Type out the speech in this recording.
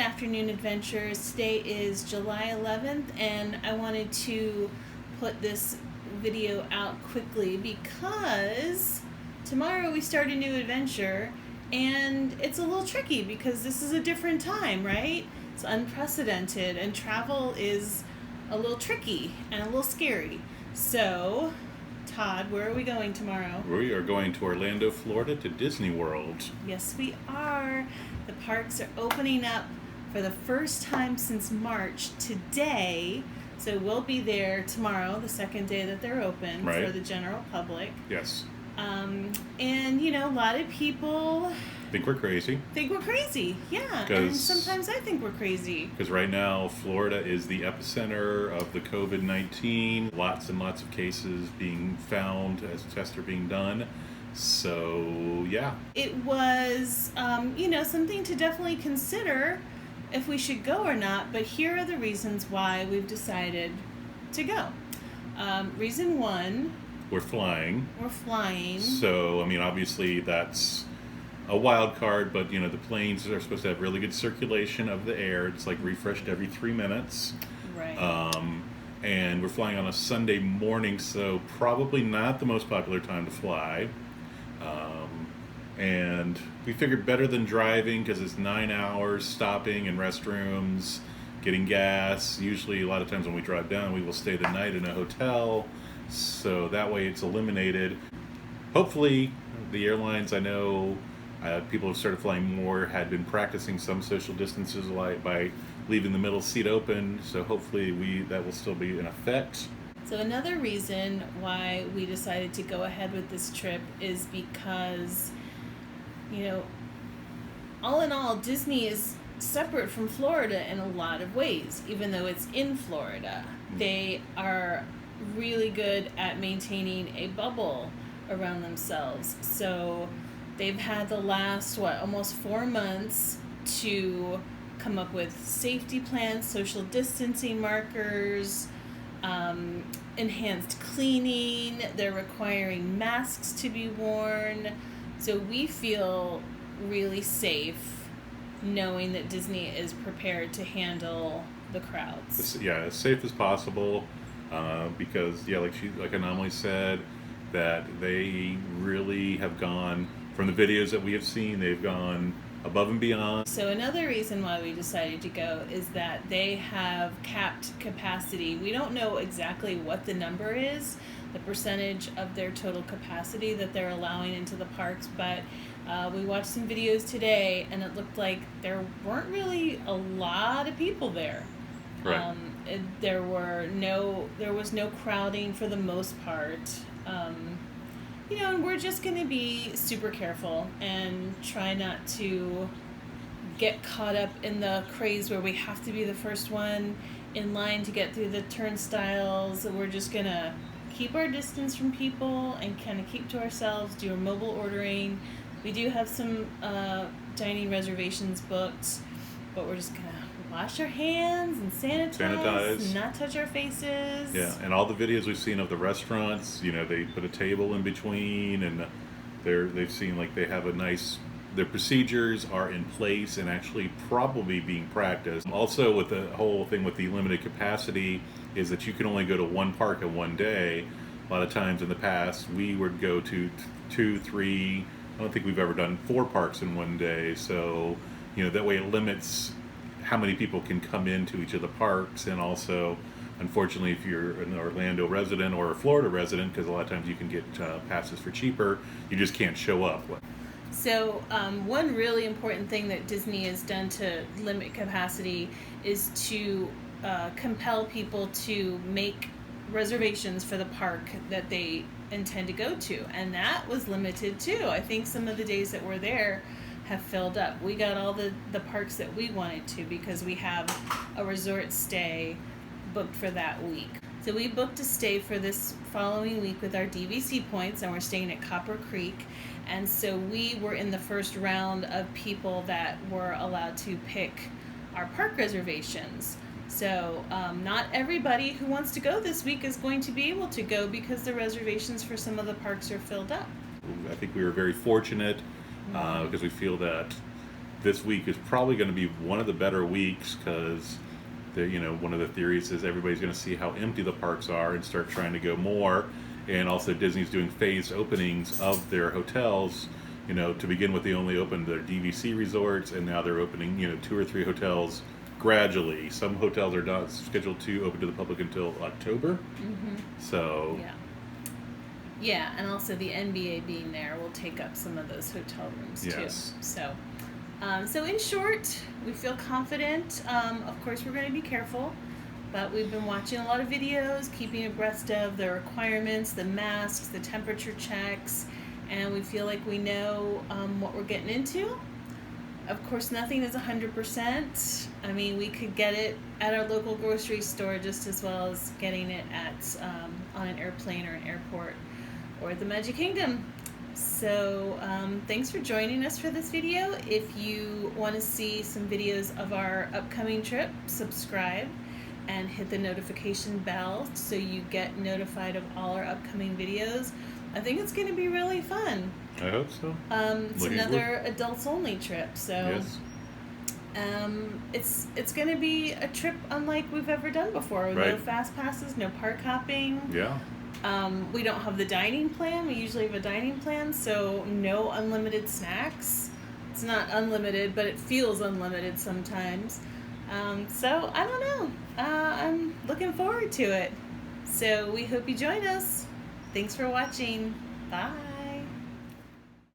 afternoon adventures. Today is July 11th, and I wanted to put this video out quickly because tomorrow we start a new adventure, and it's a little tricky because this is a different time, right? It's unprecedented, and travel is a little tricky and a little scary. So, Todd, where are we going tomorrow? We are going to Orlando, Florida, to Disney World. Yes, we are. The parks are opening up for the first time since March today. So we'll be there tomorrow, the second day that they're open for the general public. Yes. And, you know, a lot of people Think we're crazy. Yeah. And sometimes I think we're crazy. Because right now, Florida is the epicenter of the COVID-19. Lots and lots of cases being found as tests are being done. So, yeah. It was, something to definitely consider if we should go or not. But here are the reasons why we've decided to go. Reason one. We're flying. So, I mean, obviously that's a wild card, but, you know, the planes are supposed to have really good circulation of the air. It's like refreshed every 3 minutes. Right. And we're flying on a Sunday morning, so probably not the most popular time to fly. And we figured better than driving because it's 9 hours stopping in restrooms, getting gas. Usually a lot of times when we drive down, we will stay the night in a hotel. So that way it's eliminated. Hopefully the airlines, I know people have started flying more, had been practicing some social distances by leaving the middle seat open. So hopefully that will still be in effect. So another reason why we decided to go ahead with this trip is because, you know, all in all, Disney is separate from Florida in a lot of ways, even though it's in Florida. They are really good at maintaining a bubble around themselves. So they've had the last, almost 4 months to come up with safety plans, social distancing markers, enhanced cleaning. They're requiring masks to be worn. So we feel really safe knowing that Disney is prepared to handle the crowds. As safe as possible. Because like Anomaly said, that they really have gone, from the videos that we have seen, they've gone above and beyond. So another reason why we decided to go is that they have capped capacity. We don't know exactly what the number is, the percentage of their total capacity that they're allowing into the parks, but we watched some videos today and it looked like there weren't really a lot of people there. Right. There was no crowding for the most part. And we're just going to be super careful and try not to get caught up in the craze where we have to be the first one in line to get through the turnstiles. We're just going to keep our distance from people and kind of keep to ourselves, do our mobile ordering. We do have some dining reservations booked, but we're just going to wash our hands and sanitize and not touch our faces. Yeah, and all the videos we've seen of the restaurants, you know, they put a table in between, and they've seen like they have their procedures are in place and actually probably being practiced. Also, with the whole thing with the limited capacity is that you can only go to one park in one day. A lot of times in the past, we would go to 2, 3, I don't think we've ever done 4 parks in one day. So, you know, that way it limits how many people can come into each of the parks. And also, unfortunately, if you're an Orlando resident or a Florida resident, because a lot of times you can get passes for cheaper, you just can't show up. So one really important thing that Disney has done to limit capacity is to compel people to make reservations for the park that they intend to go to, and that was limited too. I think some of the days that we're there have filled up. We got all the parks that we wanted to because we have a resort stay booked for that week. So we booked a stay for this following week with our DVC points, and we're staying at Copper Creek. And so we were in the first round of people that were allowed to pick our park reservations. So not everybody who wants to go this week is going to be able to go because the reservations for some of the parks are filled up. I think we were very fortunate because we feel that this week is probably going to be one of the better weeks because one of the theories is everybody's going to see how empty the parks are and start trying to go more. And also Disney's doing phased openings of their hotels. To begin with, they only opened their DVC resorts, and now they're opening 2 or 3 hotels gradually. Some hotels are not scheduled to open to the public until October. Mm-hmm. So yeah, and also the NBA being there will take up some of those hotel rooms yes. too. So in short, we feel confident. Of course, we're going to be careful, but we've been watching a lot of videos, keeping abreast of the requirements, the masks, the temperature checks, and we feel like we know what we're getting into. Of course, nothing is 100%. I mean, we could get it at our local grocery store just as well as getting it at on an airplane or an airport or at the Magic Kingdom. So thanks for joining us for this video. If you want to see some videos of our upcoming trip, subscribe and hit the notification bell so you get notified of all our upcoming videos. I think it's going to be really fun. I hope so. It's another adults only trip, so yes. It's going to be a trip unlike we've ever done before. Right. No fast passes, no park hopping. Yeah. We don't have the dining plan. We usually have a dining plan, so no unlimited snacks. It's not unlimited, but it feels unlimited sometimes. So I don't know. I'm looking forward to it. So we hope you join us. Thanks for watching. Bye.